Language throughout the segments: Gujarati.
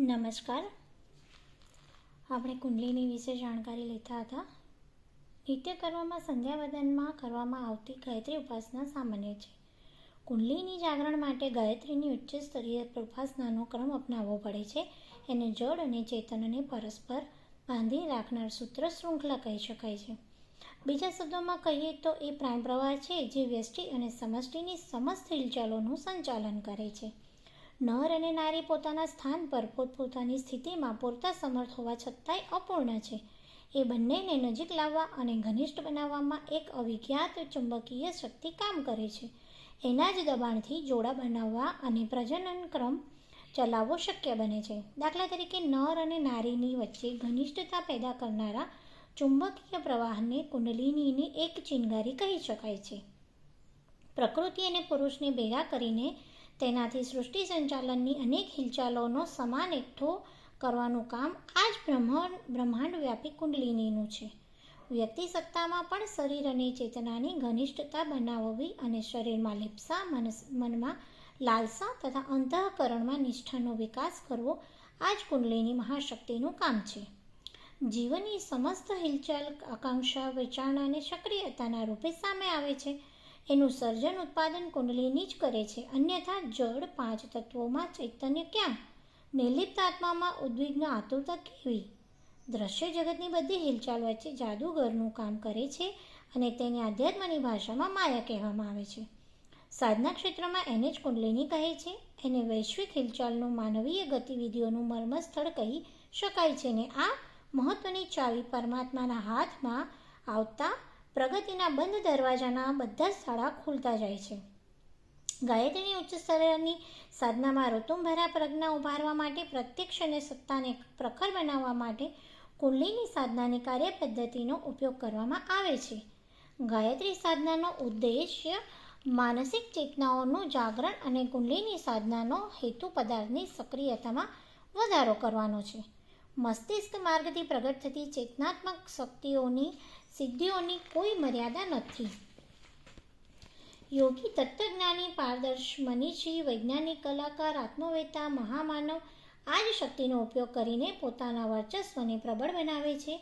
નમસ્કાર. આપણે કુંડલીની વિશે જાણકારી લેતા હતા. નિત્ય કરવામાં સંધ્યાવદનમાં કરવામાં આવતી ગાયત્રી ઉપાસના સામાન્ય છે. કુંડલીની જાગરણ માટે ગાયત્રીની ઉચ્ચ સ્તરીય ઉપાસનાનો ક્રમ અપનાવવો પડે છે. એને જળ અને ચેતનને પરસ્પર બાંધી રાખનાર સૂત્ર શૃંખલા કહી શકાય છે. બીજા શબ્દોમાં કહીએ તો એ પ્રાણ પ્રવાહ છે જે વ્યષ્ટિ અને સમષ્ટિની સમસ્ત હિલચાલોનું સંચાલન કરે છે. નર અને નારી પોતાના સ્થાન પર પોતપોતાની સ્થિતિમાં પૂરતા સમર્થ હોવા છતાંય અપૂર્ણ છે. એ બંનેને નજીક લાવવા અને ઘનિષ્ઠ બનાવવામાં એક અવિજ્ઞાત ચુંબકીય શક્તિ કામ કરે છે. એના જ દબાણથી જોડા બનાવવા અને પ્રજનન ક્રમ ચલાવવો શક્ય બને છે. દાખલા તરીકે નર અને નારીની વચ્ચે ઘનિષ્ઠતા પેદા કરનારા ચુંબકીય પ્રવાહને કુંડલિનીની એક ચિનગારી કહી શકાય છે. પ્રકૃતિ અને પુરુષને ભેગા કરીને તેનાથી સૃષ્ટિ સંચાલનની અનેક હિલચાલોનો સમાન એકઠો કરવાનું કામ આ જ બ્રહ્માંડવ્યાપી કુંડલિનીનું છે. વ્યક્તિ સત્તામાં પણ શરીર અને ચેતનાની ઘનિષ્ઠતા બનાવવી અને શરીરમાં લિપ્સા, મનમાં લાલસા તથા અંતઃકરણમાં નિષ્ઠાનો વિકાસ કરવો આ જ કુંડલિની મહાશક્તિનું કામ છે. જીવનની સમસ્ત હિલચાલ આકાંક્ષા, વિચારણા અને સક્રિયતાના રૂપે સામે આવે છે. એનું સર્જન ઉત્પાદન કુંડલિની જ કરે છે. અન્યથા જળ 5 તત્વોમાં ચૈતન્ય ક્યાં? નિર્લિપ્ત આત્મામાં ઉદ્વિગ્ન આતુરતા કેવી? દ્રશ્ય જગતની બધી હિલચાલ વચ્ચે જાદુગરનું કામ કરે છે અને તેને આધ્યાત્મની ભાષામાં માયા કહેવામાં આવે છે. સાધના ક્ષેત્રમાં એને જ કુંડલિની કહે છે. એને વૈશ્વિક હિલચાલનું માનવીય ગતિવિધિઓનું મર્મસ્થળ કહી શકાય છે ને આ મહત્વની ચાવી પરમાત્માના હાથમાં આવતા પ્રગતિના બંધ દરવાજાના બધા જ તાળા ખુલતા જાય છે. ગાયત્રીની ઉચ્ચ સ્તરની સાધનામાં ઋતુંભરા પ્રજ્ઞા ઉભારવા માટે, પ્રત્યક્ષ અને સત્તાને પ્રખર બનાવવા માટે કુંડલિની સાધનાની કાર્યપદ્ધતિનો ઉપયોગ કરવામાં આવે છે. ગાયત્રી સાધનાનો ઉદ્દેશ્ય માનસિક ચેતનાઓનું જાગરણ અને કુંડલિની સાધનાનો હેતુ પદાર્થની સક્રિયતામાં વધારો કરવાનો છે. મસ્તિષ્ક માર્ગથી પ્રગટ થતી ચેતનાત્મક શક્તિઓની સિદ્ધિઓની કોઈ મર્યાદા નથી. યોગી, તત્વજ્ઞાની, પારદર્શ, મનીષી, વૈજ્ઞાનિક, કલાકાર, આત્મવેતા, મહામાનવ આ જ શક્તિનો ઉપયોગ કરીને પોતાના વર્ચસ્વને પ્રબળ બનાવે છે.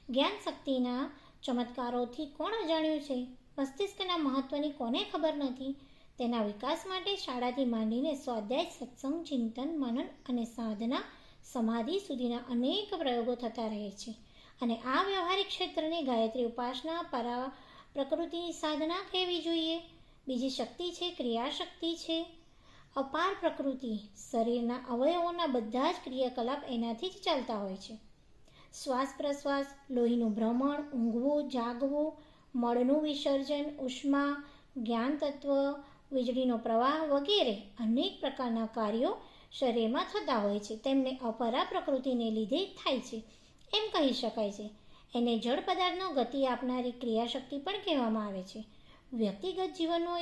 જ્ઞાન શક્તિના ચમત્કારોથી કોણ અજાણ્યું છે? મસ્તિષ્કના મહત્વની કોને ખબર નથી? તેના વિકાસ માટે શાળાથી માંડીને સ્વાધ્યાય, સત્સંગ, ચિંતન, મનન અને સાધના, સમાધિ સુધીના અનેક પ્રયોગો થતા રહે છે. અને આ વ્યવહારિક ક્ષેત્રની ગાયત્રી ઉપાસના પ્રકૃતિની સાધના કહેવી જોઈએ. બીજી શક્તિ છે ક્રિયાશક્તિ છે. અપાર પ્રકૃતિ, શરીરના અવયવોના બધા જ ક્રિયાકલાપ એનાથી જ ચાલતા હોય છે. શ્વાસ પ્રશ્વાસ, લોહીનું ભ્રમણ, ઊંઘવું, જાગવું, મળનું વિસર્જન, ઉષ્મા, જ્ઞાન તત્વ, વીજળીનો પ્રવાહ વગેરે અનેક પ્રકારના કાર્યો શરીરમાં થતા હોય છે. તેમને અપરા પ્રકૃતિને લીધે થાય છે એમ કહી શકાય છે. એને જળ પદાર્થનો ગતિ આપનારી ક્રિયાશક્તિ પણ કહેવામાં આવે છે. વ્યક્તિગત જીવનનું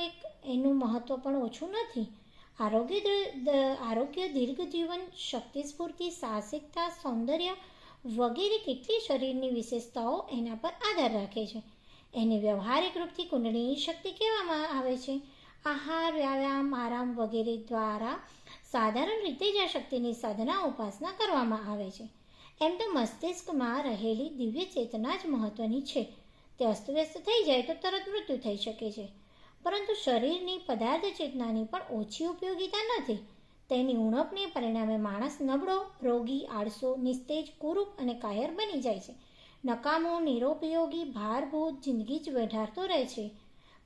એનું મહત્વ પણ ઓછું નથી. આરોગ્ય, દીર્ઘ જીવન, શક્તિ સ્ફૂર્તિ, સાહસિકતા, સૌંદર્ય વગેરે કેટલી શરીરની વિશેષતાઓ એના પર આધાર રાખે છે. એને વ્યવહારિક રૂપથી કુંડલિની શક્તિ કહેવામાં આવે છે. આહાર, વ્યાયામ, આરામ વગેરે દ્વારા સાધારણ રીતે જ આ શક્તિની સાધના ઉપાસના કરવામાં આવે છે. એમ તો મસ્તિષ્કમાં રહેલી દિવ્ય ચેતના જ મહત્વની છે. તે અસ્તવ્યસ્ત થઈ જાય તો તરત મૃત્યુ થઈ શકે છે. પરંતુ શરીરની પદાર્થ ચેતનાની પણ ઓછી ઉપયોગિતા નથી. તેની ઉણપને પરિણામે માણસ નબળો, રોગી, આળસો, નિસ્તેજ, કુરૂપ અને કાયર બની જાય છે. નકામો, નિરુપયોગી, ભારભૂત જિંદગી જ વેઢારતો રહે છે.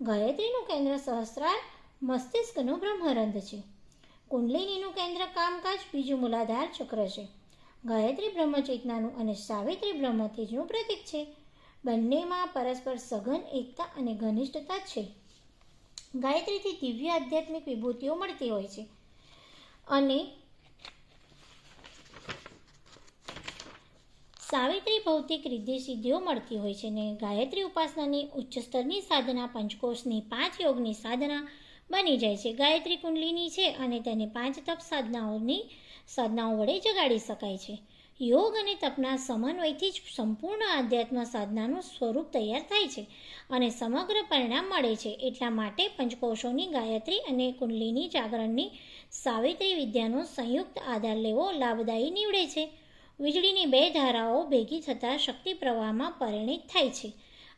ગાયત્રીનું કેન્દ્ર સહસ્રાર મસ્તિષ્કનું બ્રહ્મરંધ્ર છે. કુંડલિનીનું કેન્દ્ર કામકાજ બીજું મૂલાધાર ચક્ર છે. ગાયત્રી બ્રહ્મચેતનાનું અને સાવિત્રી બ્રહ્મતેજનું પ્રતીક છે. બંનેમાં પરસ્પર સઘન એકતા અને ઘનિષ્ઠતા છે. ગાયત્રીથી દિવ્ય આધ્યાત્મિક વિભૂતિઓ મળતી હોય છે અને સાવિત્રી ભૌતિક રિદ્ધિ સિદ્ધિઓ મળતી હોય છે. ને ગાયત્રી ઉપાસનાની ઉચ્ચ સ્તરની સાધના પંચકોશની 5 યોગની સાધના બની જાય છે. ગાયત્રી કુંડલિની છે અને તેને 5 તપ સાધનાઓ વડે જગાડી શકાય છે. યોગ અને તપના સમન્વયથી જ સંપૂર્ણ આધ્યાત્મ સાધનાનું સ્વરૂપ તૈયાર થાય છે અને સમગ્ર પરિણામ મળે છે. એટલા માટે પંચકોશોની ગાયત્રી અને કુંડલીની જાગરણની સાવિત્રી વિદ્યાનો સંયુક્ત આધાર લેવો લાભદાયી નીવડે છે. વીજળીની બે ધારાઓ ભેગી થતાં શક્તિ પ્રવાહમાં પરિણિત થાય છે.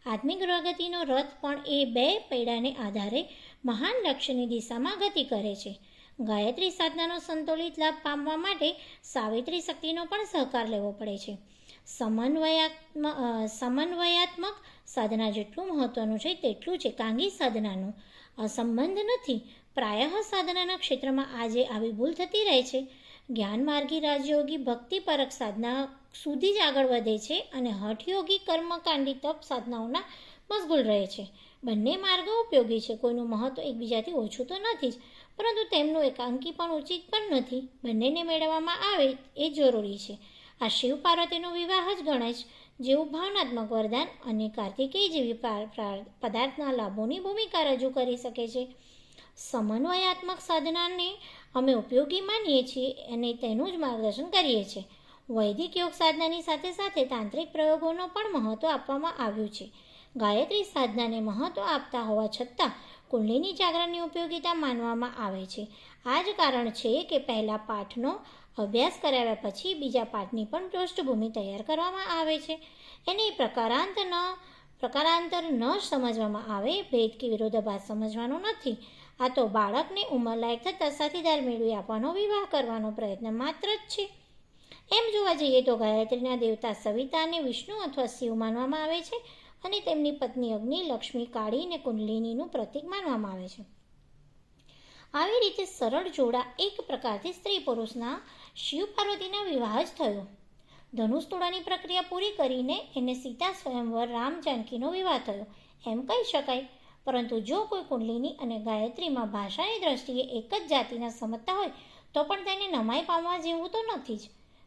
આત્મિક પ્રગતિનો રથ પણ એ બે પૈડાને આધારે મહાન લક્ષ્યની દિશામાં ગતિ કરે છે. ગાયત્રી સાધનાનો સંતુલિત લાભ પામવા માટે સાવિત્રી શક્તિનો પણ સહકાર લેવો પડે છે. સમન્વયાત્મક સાધના જેટલું મહત્વનું છે તેટલું જ એકાંગી સાધનાનું અસંબંધ નથી. પ્રાયઃ સાધનાના ક્ષેત્રમાં આજે આવી ભૂલ થતી રહે છે. જ્ઞાનમાર્ગી રાજયોગી ભક્તિપરક સાધના સુધી જ આગળ વધે છે અને હઠયોગી કર્મકાંડી તપ સાધનાઓના મશગુલ રહે છે. બંને માર્ગો ઉપયોગી છે. કોઈનું મહત્વ એકબીજાથી ઓછું તો નથી જ, પરંતુ તેમનું એકાંકી પણ ઉચિત પણ નથી. બંનેને મેળવવામાં આવે એ જરૂરી છે. આ શિવ પાર્વતીનો વિવાહ જ ગણેશ જેવું ભાવનાત્મક વરદાન અને કાર્તિકેય જેવી પદાર્થના લાભોની ભૂમિકા રજૂ કરી શકે છે. સમન્વયાત્મક સાધનાને અમે ઉપયોગી માનીએ છીએ અને તેનું જ માર્ગદર્શન કરીએ છીએ. વૈદિક યોગ સાધનાની સાથે સાથે તાંત્રિક પ્રયોગોનો પણ મહત્ત્વ આપવામાં આવ્યું છે. ગાયત્રી સાધનાને મહત્ત્વ આપતા હોવા છતાં કુંડલીની જાગરણની ઉપયોગિતા માનવામાં આવે છે. આ જ કારણ છે કે પહેલા પાઠનો અભ્યાસ કરાવ્યા પછી બીજા પાઠની પણ પૃષ્ઠભૂમિ તૈયાર કરવામાં આવે છે. એને પ્રકારાંતર ન સમજવામાં આવે. ભેદ કે વિરોધાભાસ સમજવાનો નથી. આ તો બાળકને ઉંમરલાયક થતાં સાથીદાર મેળવી આપવાનો વિવાહ કરવાનો પ્રયત્ન માત્ર જ છે. એમ જોવા જઈએ તો ગાયત્રીના દેવતા સવિતા અને વિષ્ણુ અથવા શિવ માનવામાં આવે છે અને તેમની પત્ની અગ્નિ, લક્ષ્મી, કાળી અને કુંડલિનીનું પ્રતીક માનવામાં આવે છે. આવી રીતે સરળ જોડા એક પ્રકારથી સ્ત્રી પુરુષના શિવ પાર્વતીના વિવાહ જ થયો. ધનુષ તોડાની પ્રક્રિયા પૂરી કરીને એને સીતા સ્વયંવર રામ જાનકીનો વિવાહ થયો એમ કહી શકાય. પરંતુ જો કોઈ કુંડલિની અને ગાયત્રીમાં ભાષાની દ્રષ્ટિએ એક જ જાતિના સમજતા હોય તો પણ તેને નમાઈ પામવા જેવું તો નથી જ.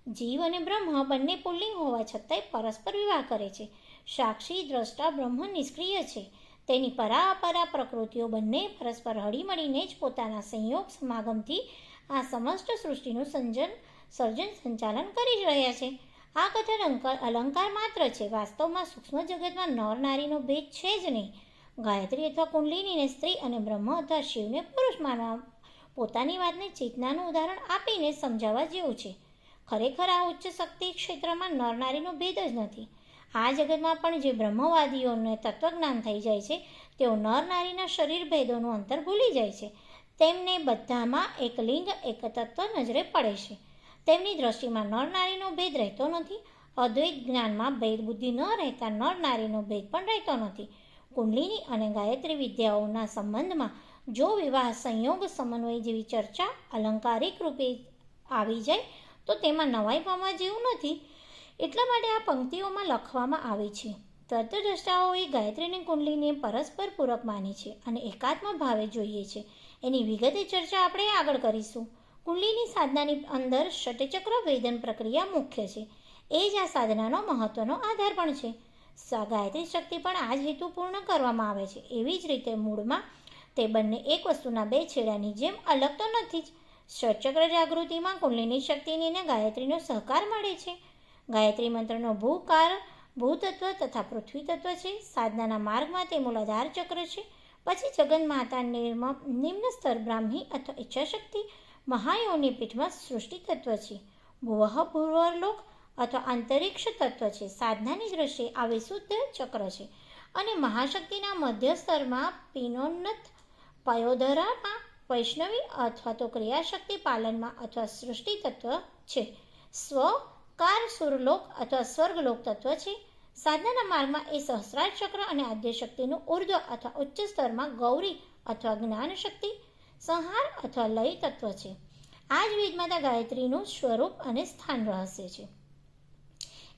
જીવ અને બ્રહ્મ બંને પુલ્લિંગ હોવા છતાંય પરસ્પર વિવાહ કરે છે. સાક્ષી દ્રષ્ટા બ્રહ્મ નિષ્ક્રિય છે. તેની પરાપરા પ્રકૃતિઓ બંને પરસ્પર હળીમળીને જ પોતાના સંયોગ સમાગમથી આ સમસ્ત સૃષ્ટિનું સર્જન સંચાલન કરી જ રહ્યા છે. આ કથન અલંકાર માત્ર છે. વાસ્તવમાં સૂક્ષ્મ જગતમાં નર નારીનો ભેદ છે જ નહીં. ગાયત્રી અથવા કુંડલિનીને સ્ત્રી અને બ્રહ્મ અથવા શિવને પુરુષ માનવા પોતાની વાતને ચેતનાનું ઉદાહરણ આપીને સમજાવવા જેવું છે. ખરેખર આ ઉચ્ચ શક્તિ ક્ષેત્રમાં નર નારીનો ભેદ જ નથી. આ જગતમાં પણ જે બ્રહ્મવાદીઓને તત્વજ્ઞાન થઈ જાય છે તેઓ નર નારીના શરીર ભેદોનું અંતર ભૂલી જાય છે. તેમને બધામાં એક લિંગ એક તત્વ નજરે પડે છે. તેમની દ્રષ્ટિમાં નર નારીનો ભેદ રહેતો નથી. અદ્વૈત જ્ઞાનમાં ભેદ બુદ્ધિ ન રહેતા નર નારીનો ભેદ પણ રહેતો નથી. કુંડલિની અને ગાયત્રી વિદ્યાઓના સંબંધમાં જો વિવાહ સંયોગ સમન્વય જેવી ચર્ચા અલંકારિક રૂપે આવી જાય તો તેમાં નવાઈ પામવા જેવું નથી. એટલા માટે આ પંક્તિઓમાં લખવામાં આવી છે. તત્વદ્રષ્ટાઓએ ગાયત્રી અને કુંડલીને પરસ્પર પૂરક માની છે અને એકાત્મ ભાવે જોઈએ છે. એની વિગતે ચર્ચા આપણે આગળ કરીશું. કુંડલીની સાધનાની અંદર ષટચક્ર વેદન પ્રક્રિયા મુખ્ય છે. એ જ આ સાધનાનો મહત્વનો આધાર પણ છે. ગાયત્રી શક્તિ પણ આ જ હેતુ પૂર્ણ કરવામાં આવે છે. એવી જ રીતે મૂળમાં તે બંને એક વસ્તુના બે છેડાની જેમ અલગ તો નથી જ. ષટચક્ર જાગૃતિમાં કુંડલિની શક્તિની અને ગાયત્રીનો સહકાર મળે છે. ગાયત્રી મંત્રનો ભૂતત્વ તથા પૃથ્વી તત્વ છે. સાધનાના માર્ગમાં તે મૂલાધાર ચક્ર છે. પછી જગન્માતા નિમ્ન સ્તર બ્રાહ્મી અથવા ઈચ્છાશક્તિ, મહાયોની પીઠમાં સૃષ્ટિ તત્વ છે. ભૂવર્લોક અથવા અંતરિક્ષ તત્વ છે. સાધનાની દ્રષ્ટિએ આ વિશુદ્ધ ચક્ર છે અને મહાશક્તિના મધ્ય સ્તરમાં પિનોન્નત પયોધરામાં વૈષ્ણવી અથવા તો ક્રિયાશક્તિ પાલનમાં અથવા સૃષ્ટિ તત્વ છે. સ્વકાર સુરલોક અથવા સ્વર્ગલોક તત્વ છે. સાધનાના માર્ગમાં એ સહસ્રાર ચક્ર અને આદ્યશક્તિનું ઉર્ધ્વ અથવા ઉચ્ચ સ્તરમાં ગૌરી અથવા જ્ઞાન શક્તિ, સંહાર અથવા લય તત્વ છે. આ જ વેદમાતા ગાયત્રીનું સ્વરૂપ અને સ્થાન રહસ્ય છે.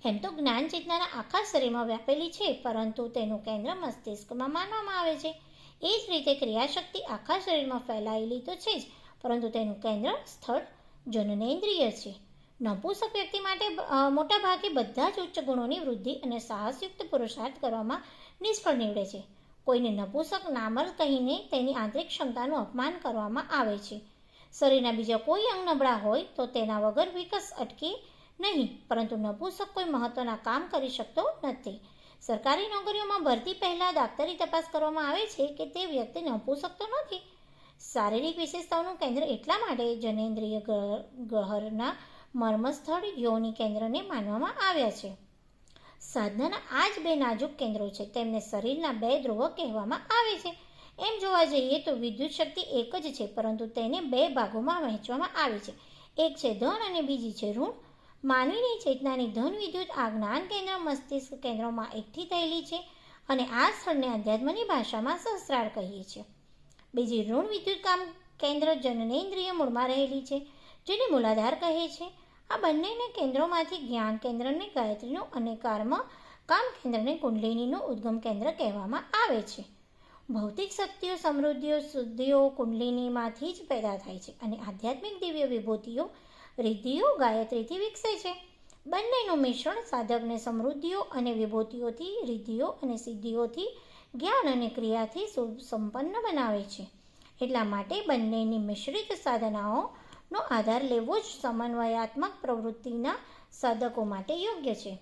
એમ તો જ્ઞાન ચેતનાના આખા શરીરમાં વ્યાપેલી છે, પરંતુ તેનું કેન્દ્ર મસ્તિષ્કમાં માનવામાં આવે છે. એ જ રીતે ક્રિયાશક્તિ આખા શરીરમાં ફેલાયેલી તો છે જ, પરંતુ તેનું કેન્દ્ર સ્થળ જનનેન્દ્રિય છે. નપુંસક વ્યક્તિ માટે મોટા ભાગે બધા જ ઉચ્ચ ગુણોની વૃદ્ધિ અને સાહસયુક્ત પુરુષાર્થ કરવામાં નિષ્ફળ નીવડે છે. કોઈને નપુંસક નામર કહીને તેની આંતરિક ક્ષમતાનું અપમાન કરવામાં આવે છે. શરીરના બીજા કોઈ અંગ નબળા હોય તો તેના વગર વિકાસ અટકે નહીં, પરંતુ નપુંસક કોઈ મહત્ત્વના કામ કરી શકતો નથી. સરકારી નોકરીઓમાં ભરતી પહેલાં દાક્તરી તપાસ કરવામાં આવે છે કે તે વ્યક્તિ નપુંસક તો નથી. શારીરિક વિશેષતાઓનું કેન્દ્ર એટલા માટે જનેન્દ્રિય ગહરના મર્મસ્થળ યોનિ કેન્દ્રને માનવામાં આવ્યા છે. સાધનાના આ જ બે નાજુક કેન્દ્રો છે. તેમને શરીરના બે ધ્રુવો કહેવામાં આવે છે. એમ જોવા જઈએ તો વિદ્યુત શક્તિ એક જ છે, પરંતુ તેને બે ભાગોમાં વહેંચવામાં આવી છે. એક છે ધન અને બીજી છે ઋણ. માનવીની ચેતનાની ધન વિદ્યુત આ જ્ઞાન કેન્દ્ર મસ્તિષ્ક કેન્દ્રોમાં એકઠી થયેલી છે અને આ સ્થળને અધ્યાત્મની ભાષામાં સહસ્રાર કહીએ છીએ. બીજી ઋણ વિદ્યુત કામ કેન્દ્ર જનનેન્દ્રિય મૂળમાં રહેલી છે, જેને મૂલાધાર કહે છે. આ બંનેને કેન્દ્રોમાંથી જ્ઞાન કેન્દ્રને ગાયત્રીનું અને કામ કેન્દ્રને કુંડલિનીનું ઉદ્ગમ કેન્દ્ર કહેવામાં આવે છે. ભૌતિક શક્તિઓ, સમૃદ્ધિઓ, શુદ્ધિઓ કુંડલિનીમાંથી જ પેદા થાય છે અને આધ્યાત્મિક દિવ્ય વિભૂતિઓ, રિદ્ધિઓ ગાયત્રીથી વિકસે છે. બંનેનું મિશ્રણ સાધકને સમૃદ્ધિઓ અને વિભૂતિઓથી, રિદ્ધિઓ અને સિદ્ધિઓથી, જ્ઞાન અને ક્રિયાથી સંપન્ન બનાવે છે. એટલા માટે બંનેની મિશ્રિત સાધનાઓનો આધાર લેવો જ સમન્વયાત્મક પ્રવૃત્તિના સાધકો માટે યોગ્ય છે.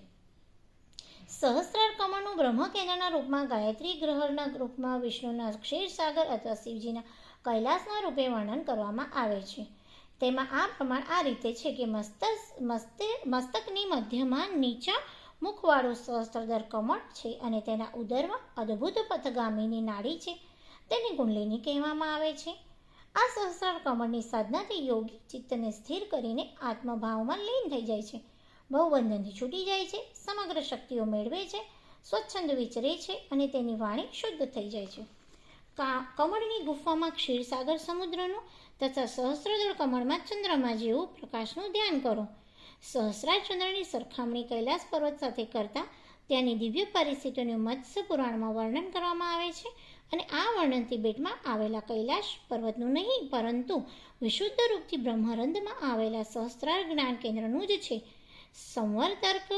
સહસ્રાર કમળનું બ્રહ્મ કેન્દ્રના રૂપમાં, ગાયત્રી ગ્રહના રૂપમાં, વિષ્ણુના ક્ષીરસાગર અથવા શિવજીના કૈલાસના રૂપે વર્ણન કરવામાં આવે છે. તેમાં આ પ્રમાણ આ રીતે છે કે મસ્તકની મધ્યમાં નીચા મુખવાળું સહસ્ત્રધર કમળ છે અને તેના ઉદરમાં અદ્ભુત પથગામીની નાડી છે. તેને કુંડલિની કહેવામાં આવે છે. આ સહસ્રાર કમળની સાધનાથી યોગી ચિત્તને સ્થિર કરીને આત્મભાવમાં લીન થઈ જાય છે, ભવબંધનથી છૂટી જાય છે, સમગ્ર શક્તિઓ મેળવે છે, સ્વચ્છંદ વિચરે છે અને તેની વાણી શુદ્ધ થઈ જાય છે. કમળની ગુફામાં ક્ષીરસાગર સમુદ્રનું તથા સહસ્ત્રદળ કમળમાં ચંદ્રમા જેવું પ્રકાશનું ધ્યાન કરો. સહસ્રાર ચંદ્રની સરખામણી કૈલાસ પર્વત સાથે કરતાં ત્યાંની દિવ્ય પરિસ્થિતિઓનું મત્સ્ય પુરાણમાં વર્ણન કરવામાં આવે છે અને આ વર્ણન તિબેટમાં આવેલા કૈલાશ પર્વતનું નહીં, પરંતુ વિશુદ્ધ રૂપથી બ્રહ્મરંધમાં આવેલા સહસ્રાર જ્ઞાન કેન્દ્રનું જ છે. સંવર તર્ક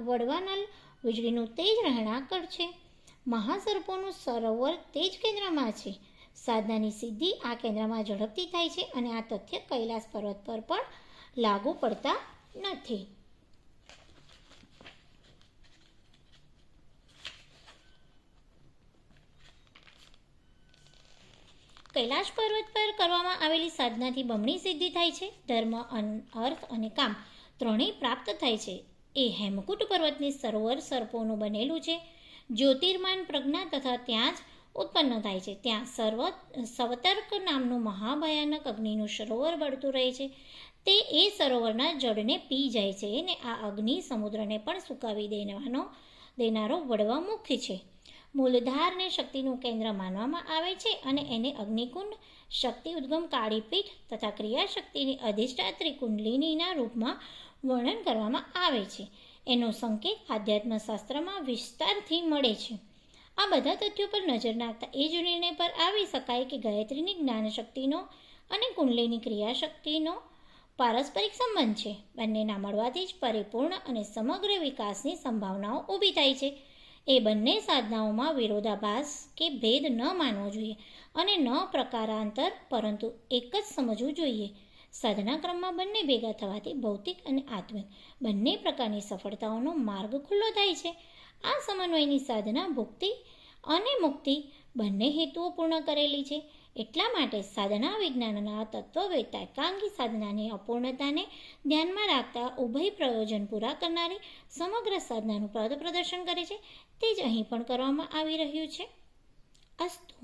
વડવાનલ વીજળીનું તેજ રહેણાંકળ છે. મહાસર્પોનું સરોવર તેજ કેન્દ્રમાં છે. સાધનાની સિદ્ધિ આ કેન્દ્રમાં ઝડપથી થાય છે અને આ તથ્ય કૈલાસ પર્વત પર પણ લાગુ પડતા નથી. કૈલાશ પર્વત પર કરવામાં આવેલી સાધનાથી બમણી સિદ્ધિ થાય છે. ધર્મ, અર્થ અને કામ ત્રણેય પ્રાપ્ત થાય છે. એ હેમકૂટ પર્વતની સરોવર સર્પોનું બનેલું છે. જ્યોતિર્માન પ્રજ્ઞા તથા ત્યાં જ ઉત્પન્ન થાય છે. ત્યાં સવતર્ક નામનું મહાભયાનક અગ્નિનું સરોવર બળતું રહે છે. તે એ સરોવરના જળને પી જાય છે અને આ અગ્નિ સમુદ્રને પણ સુકાવી દેનારો વડવા મુખ્ય છે. મૂલધારને શક્તિનું કેન્દ્ર માનવામાં આવે છે અને એને અગ્નિકુંડ, શક્તિ ઉદ્ગમ કાળીપીઠ તથા ક્રિયાશક્તિની અધિષ્ઠાત્રી કુંડલિનીના રૂપમાં વર્ણન કરવામાં આવે છે. એનો સંકેત આધ્યાત્મશાસ્ત્રમાં વિસ્તારથી મળે છે. આ બધા તથ્યો પર નજર નાખતા એ જ નિર્ણય પર આવી શકાય કે ગાયત્રીની જ્ઞાનશક્તિનો અને કુંડલિની ક્રિયાશક્તિનો પારસ્પરિક સંબંધ છે. બંનેના મળવાથી જ પરિપૂર્ણ અને સમગ્ર વિકાસની સંભાવનાઓ ઊભી થાય છે. એ બંને સાધનાઓમાં વિરોધાભાસ કે ભેદ ન માનવો જોઈએ અને ન પ્રકારાંતર, પરંતુ એક જ સમજવું જોઈએ. સાધના ક્રમમાં બંને ભેગા થવાથી ભૌતિક અને આત્મિક બંને પ્રકારની સફળતાઓનો માર્ગ ખુલ્લો થાય છે. આ સમન્વયની સાધના ભુક્તિ અને મુક્તિ બંને હેતુઓ પૂર્ણ કરેલી છે. એટલા માટે સાધના વિજ્ઞાનના તત્વવેત્તા એકાંગી સાધનાની અપૂર્ણતાને ધ્યાનમાં રાખતા ઉભય પ્રયોજન પૂરા કરનારી સમગ્ર સાધનાનું પદ પ્રદર્શન કરે છે. તે જ અહીં પણ કરવામાં આવી રહ્યું છે. અસ્તુ.